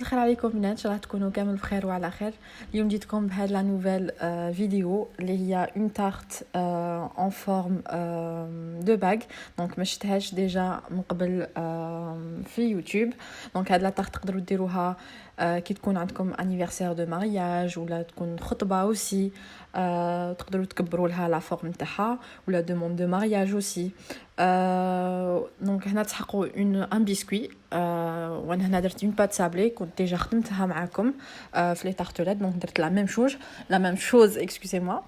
الخير عليكم بنات، ان شاء الله تكونوا كامل بخير وعلى خير. اليوم جيتكم بهاد لا نوفيل فيديو اللي هي اون تارت اون فورم دو باغ. دونك ما شفتهاش ديجا من قبل في يوتيوب. دونك هاد لا تارت تقدروا ديروها كي تكون عندكم انيفرسير دو مارياج ولا تكون خطبه اوسي. تقدروا تكبروا لها لا فورم تاعها ولا دوموند دو مارياج اوسي. دونك هنا تحقوا ان بسكوي. وانا هنا درت اون بات سابلي كنت ديجا خدمتها معاكم في لي تارتولات. دونك درت لا ميم شوز اكسكوزي موا.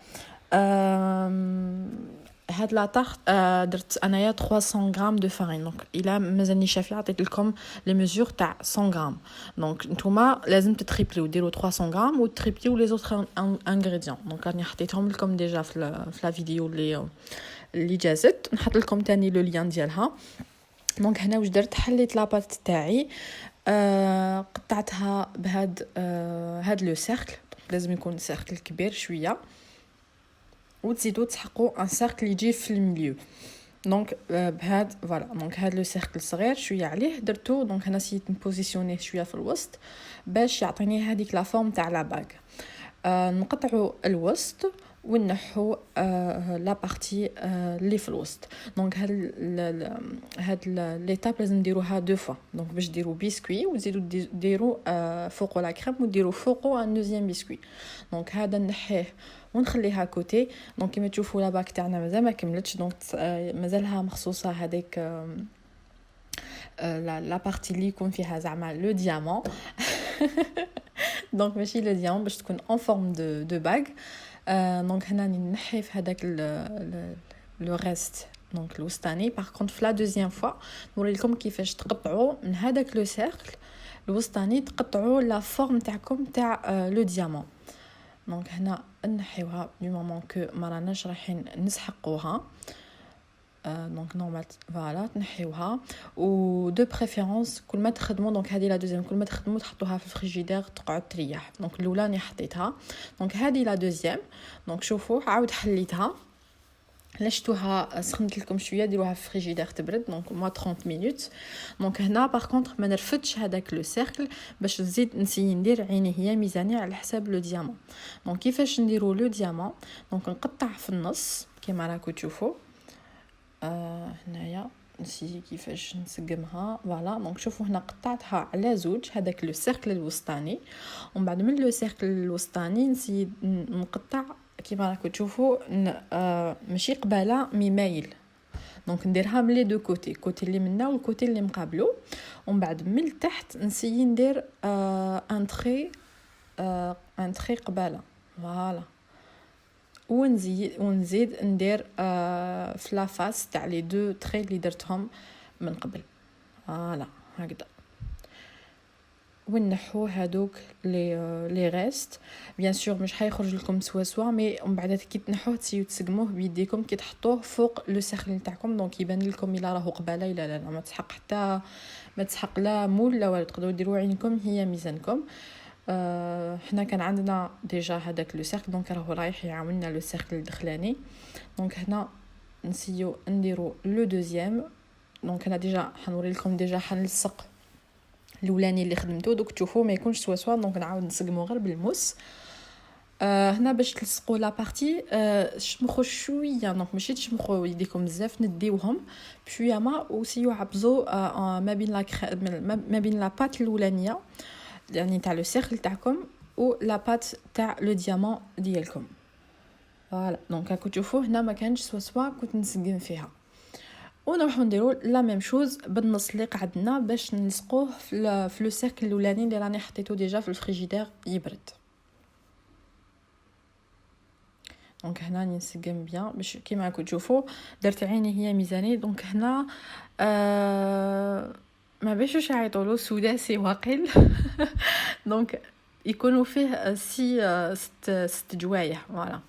هاد لا تارت درت انايا 300 غرام دو فارين. دونك الا مازالني شافي عطيت لكم لي ميزور تاع 100 غرام. دونك نتوما لازم تتريبليو ديروا 300 غرام وتريبليو لي زوتر انغريديون. دونك راني حطيتهم لكم ديجا في لا فيديو اللي جازت. نحط لكم تاني لو لين ديالها. دونك هنا واش درت، حليت لاباط تاعي قطعتها بهاد هاد لو سيركل. لازم يكون سيركل كبير شويه وتزيدوا تحقوا ان سيركل يجي في الميليو. دونك بهاد فوالا. دونك هاد لو سيركل صغير شويه عليه درتو. دونك هنا سيت نبوزيسيونيه شويه في الوسط باش يعطيني هذيك لا فورم تاع لا باغ. نقطعوا الوسط ونحو لا بارتي اللي في الوسط. دونك هاد ليتاب لازم نديروها دو فوا. دونك باش ديروا بسكوي وتزيدوا ديروا فوقو لا كريم وديروا فوقو ان دوزيام بسكوي. دونك هذا نحيه ونخليها كوتي. دونك كما تشوفوا لا باك تاعنا مازال ما كملتش. دونك مازالها مخصوصه هذيك لا بارتي اللي يكون فيها زعما لو ديامون. دونك ماشي لو ديامون باش تكون اون فورم دو باغ. دونك هنا نحي في هذاك لو ريست دونك الوسطاني. باغ كونط في لا دوزيام فوا نوري لكم كيفاش تقطعوا من هذاك لو سيركل الوسطاني تقطعوا لا فورم تاعكم تاع لو ديامون. دونك هنا نحيوها دو مومون كو ما راناش رايحين نسحقوها. دونك نورمال فوالا تنحيوها. و دو بريفيرونس كل ما تخدموا دونك هذه لا دوزيام كل ما تخدموا تحطوها في الفريجيدير تقعد تريح. دونك الاولى راني حطيتها. دونك هذه لا دوزيام. دونك شوفوا عاود حليتها لشتوها سخنت لكم شويه ديروها في الفريجيدير تبرد دونك موا 30 مينوت. دونك هنا باغ كونطخ ما نرفدش هذاك لو سيركل باش نزيد نسيي ندير عيني هي ميزانيه على حساب لو ديامون. دونك كيفاش نديروا لو ديامون دونك نقطع في النص كيما راكم تشوفوا. هنايا نسي كيفاش نسقمها فوالا. دونك شوفوا هنا قطعتها على زوج هذاك لو سيركل الوسطاني ومن بعد من لو سيركل الوسطاني نسي نقطع كيما راكم تشوفوا ماشي قباله مي مايل. دونك نديرها من لي دو كوتي كوتي اللي منا والكوتي اللي مقابلو ومن بعد من التحت نسي ندير ان تري قباله فوالا. ونزيد ندير في لا فاس تاع لي دو تري اللي درتهم من قبل فوالا هكذا. ونحو هادوك لي ريست بيان سور مش حيخرج لكم سوا مي ومن بعد كي تنحوه تسيو تسقموه بيديكم كي تحطوه فوق لو سيركل نتاعكم. دونك يبان لكم الا راهو قباله لا ما تسحق حتى ما تسحق لا مول لا والو. تقدروا ديروا عينكم هي ميزانكم. حنا كان عندنا ديجا هذاك لو سيركل دونك راهو رايح يعاوننا لو سيركل الدخلاني. دونك هنا نسيو نديرو لو دوزيام. دونك انا ديجا حنوري لكم ديجا حنلصق الاولاني اللي خدمته دوك تشوفوا ما يكونش سوا. دونك نعاود نسقمو غير بالموس. هنا باش تلصقوا لا بارتي شمخوا شويه. دونك ماشي تشمخوا يديكم بزاف نديوهم بشويه ما وسيو عبزوا ما بين لا بات الاولانيه يعني تاع لو سيركل تاعكم و لا بات تاع لو ديامون ديالكم فوالا. دونك راكم تشوفوا هنا ما كانش سوا كنت نسقم فيها. ونروحوا نديروا لا ميم شوز بالنص اللي قعدنا باش نلصقوه في لو سيركل الاولاني اللي راني حطيته ديجا في الفريجيدير يبرد. دونك هنا نسقم بيان باش كيما راكم تشوفوا درت عيني هي ميزاني. دونك هنا ما باش يعيطوا سداسي واقيل. دونك يكونوا فيه ست جوايح فوالا.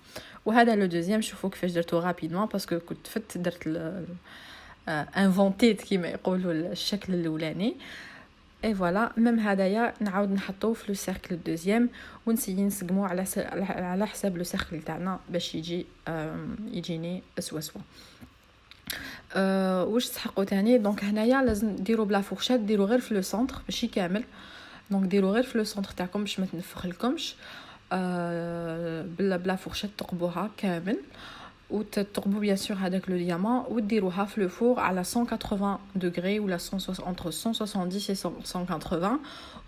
وهذا لو دوزيام شوفوا كيفاش درتو رابيدمون باسكو كنت درت انفونتيت كيما يقولوا الشكل الاولاني. اي فوالا ميم هدايا نعاود نحطوه في لو سيركل الدوزيام ونسيي نسقمو على حساب لو سيركل تاعنا باش يجيني سوا. واش تحقوا تاني. دونك هنايا لازم ديروا بلا فورشات ديروا غير في لو سونتر ماشي كامل. دونك ديروا غير في لو سونتر تاعكم باش ما تنفخلكمش بلا فورشيت تقبوها كامل وتقبوا بيان سور هذاك لو ديامون وديروها في لو فور على 180 دوغري ولا 160 entre 170 et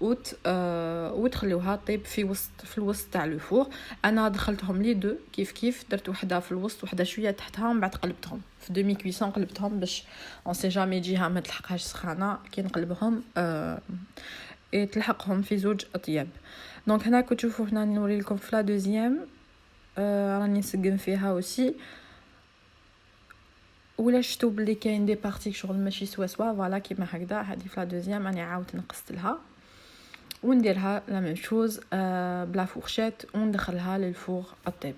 180 وتخليوها طيب في الوسط تاع لو فور. انا دخلتهم لي دو كيف درت وحده في الوسط وحده شويه تحتها من بعد قلبتهم في دومي كويسون قلبتهم باش اون سي جامي جيها ما تلحقهاش سخانه كي نقلبهم تلحقهم في زوج اطياب. دونك هنا كنت تشوفوا هنا نوري لكم في لا دوزيام راني نسقم فيها وسي ولا شفتوا بلي كاين دي بارتي شغل ماشي سوا فوالا كيما هكذا. هذه في لا دوزيام انا عاودت نقصت لها ونديرها لا ميم شوز بلا فورشيت وندخلها للفور الطيب.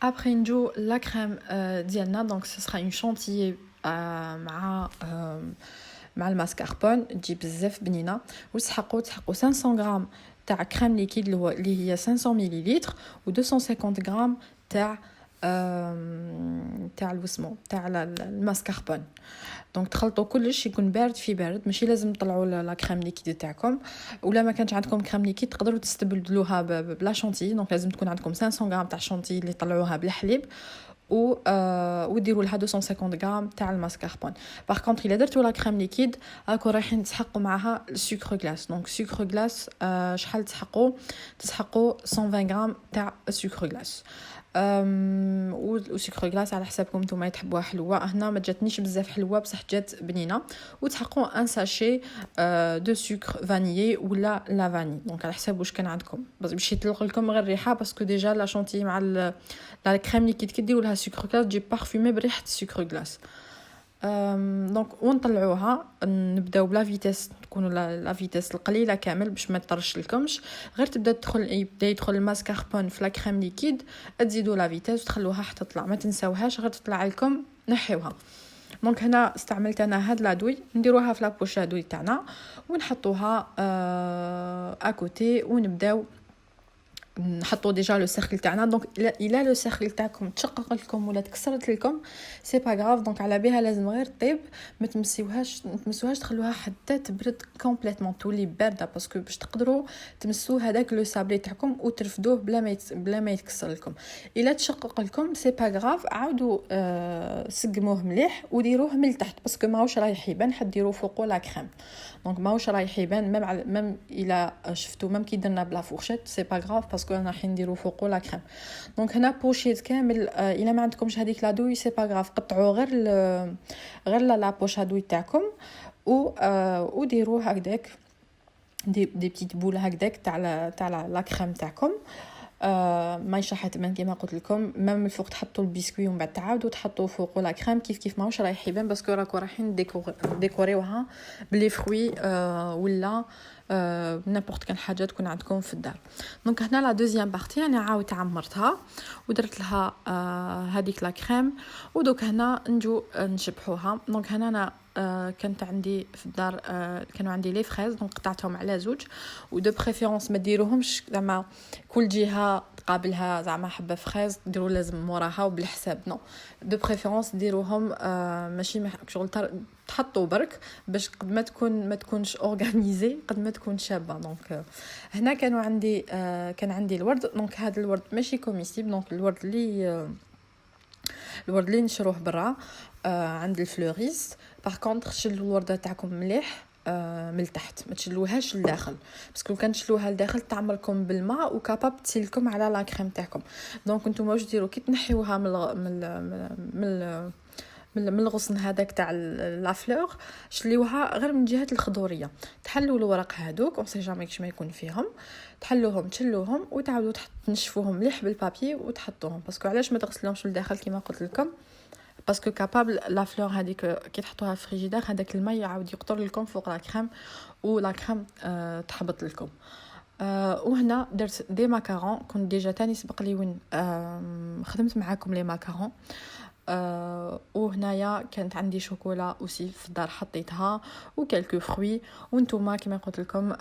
Après نجو لا كريم ديالنا دونك سو سرا اون شونتيي مع الماسكاربون تجي بزاف بنينه وتسحقوا 500 غرام تاع كريم ليكيد اللي هي 500 مليلتر و 250 غرام تاع الوسمو تاع الماسكاربون. دونك تخلطوا كلش يكون بارد في بارد ماشي لازم تطلعوا لا كريم ليكيد تاعكم ولا ما كانش عندكم كريم ليكيد تقدروا تستبدلوها بلا شونتي. دونك لازم تكون عندكم 500 غرام تاع شونتي اللي طلعوها بالحليب وديروا لها 250 غرام تاع الماسكاربون. باغ كونطخ الا درتوا لا كريم ليكيد راكو رايحين تسحقوا معها السكر غلاس. دونك سكر غلاس شحال تسحقوا 120 غرام تاع السكر غلاس وسكر غلاس على حسابكم نتوما تحبوها حلوه. هنا ما جاتنيش بزاف حلوه بصح جات بنينه. وتحقوا ان ساشي دو سكر فانيي ولا لافاني دونك على حساب واش كان عندكم باش يطلق لكم غير الريحه باسكو ديجا لا شونتي مع لا كريم اللي كيديروا لها سكر غلاس تجي بارفومي بريحه السكر غلاس. دونك ونطلعوها نبداو بلا فيتيس تكونوا لا فيتيس القليله كامل باش ما تطرش لكمش غير يبدا يدخل الماسكاربون في لا كريم ليكيد تزيدوا لا فيتيس وتخلوها حتى تطلع ما تنساوهاش غير تطلع لكم نحيوها. دونك هنا استعملت انا هاد لادوي نديروها في لابوش لادوي تاعنا ونحطوها اكوتي ونبداو نحطوا ديجا لو سيركل تاعنا. دونك الا لو سيركل تاعكم تشقق لكم ولا تكسرت لكم سي با غراف دونك على بها لازم غير طيب ما تمسوهاش تخلوها حتى تبرد كومبليتمون تولي بارده باسكو باش تقدروا تمسوا هذاك لو سابلي تاعكم وترفدوه بلا ما يتكسر لكم. الا تشقق لكم سي با غراف عاودوا سقموه مليح وديروه من تحت باسكو ماهوش رايح يبان حديروا فوقو لا كريم دونك ماهوش رايح يبان ميم الا شفتوا ميم كي درنا بلا فورشيت سي با غراف باسكو انا راح نديرو فوقو لا كريم. دونك هنا بوشيت كامل الا ما عندكمش هذيك لا دوي سي با غراف قطعوا غير لا بوش هادوي تاعكم وديروه هكذاك دي بتيت بول هكذاك تاع لا كريم تاعكم ما يشحت من كيما قلت لكم ميم الفوق تحطوا البسكوي ومن بعد تعاودوا تحطوا فوقو لا كريم كيف ماهوش رايح يبان باسكو راكو رايحين ديكوريوها بلي فروي ولا نابورت كان حاجه تكون عندكم في الدار. دونك هنا لا دوزيام بارتي انا عاودت عمرتها ودرت لها هذيك لا كريم ودوك هنا نجو نشبحوها. دونك هنا انا كانت عندي في الدار كانوا عندي لي فريز دونك قطعتهم على زوج ودو بريفيرونس ما ديروهمش زعما كل جهه تقابلها زعما حبه فريز ديروا لازم موراها وبالحساب نو دو بريفيرونس ديروهم ماشي شغل تحطوا برك باش قد ما تكونش اورغانيزي قد ما تكون شابه. دونك هنا كان عندي الورد. دونك هذا الورد ماشي كوميستيبل دونك الورد اللي نشروه برا عند الفلوريس. باغ كونطخ شلوا الورده تاعكم مليح من التحت ما تشلوهاش لداخل باسكو كان تشلوها لداخل تعمركم بالماء وكاباب تسيلكم على لا كريم تاعكم. دونك نتوما واش ديروا كي تنحيوها من الغصن هذاك تاع لا فلور، شليوها غير من جهه الخضوريه. تحلوا الورق هذوك اون سي جامي كش ما يكون فيهم، تحلوهم تشلوهم وتعاودوا تنشفوهم مليح بالبابي وتحطوهم. باسكو علاش ما تغسلوهمش لداخل كيما قلت لكم؟ باسكو كابابل لا فلور هذيك كي تحطوها في فريجيدير هذاك الماء يعاود يقطر لكم فوق لا كريم ولا كريم تحبط لكم. وهنا درت دي ماكارون، كنت ديجا تاني سبق لي وين خدمت معاكم لي ماكارون. وهنايا كانت عندي شوكولا اوسي في الدار حطيتها وكالكو فروي. وانتوما كما قلت لكم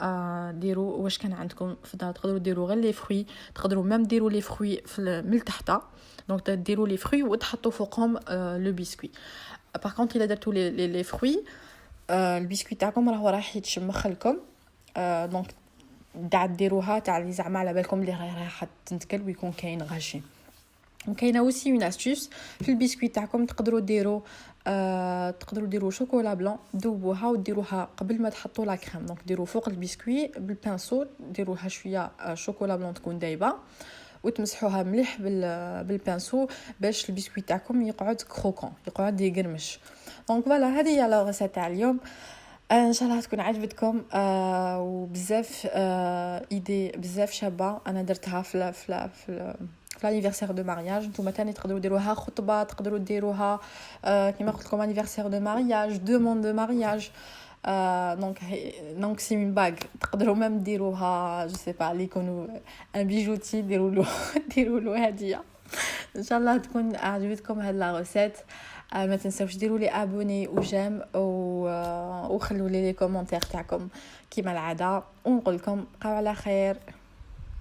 ديروا واش كان عندكم في الدار، تقدروا ديروا غير لي فروي، تقدروا ميم ديروا لي فروي في من تحت، دونك ديروا لي فروي وتحطوا فوقهم لو بسكوي. باغ كونطخ الا درتوا لي فروي البسكوي تاعكم راح يتشمخ لكم. دونك ديروها تاع لي زعما على بالكم اللي راح تنتكل ويكون كاين غاشي. وكاينه اوسي اون استوس في البسكوي تاعكم، تقدروا ديروا شوكولا بلون ذوبوها وديروها قبل ما تحطوا لا كريم. دونك ديروا فوق البسكوي بالبانسو ديروها شويه شوكولا بلون تكون دايبه وتمسحوها مليح بالبانسو باش البسكوي تاعكم يقعد كروكون، يقعد يقرمش. دونك فوالا هذه هي لا ريسيت تاع اليوم. ان شاء الله تكون عجبتكم وبزاف ايدي بزاف شابه انا درتها في l'anniversaire de mariage. نتوما تاني تقدروا ديروها خطبه، تقدروا ديروها كيما قلت لكم anniversaire de mariage, demande de mariage. دونك سي من باغ تقدروا ميم ديروها جو سي با لي يكونوا ان بيجوتي ديروا له هديه. ان شاء الله تكون عجبتكم هاد لا ريسيت. ما تنساوش ديروا لي ابوني وجيم وخلوا لي كومونتير تاعكم كيما العاده، ونقول لكم بقاو على خير.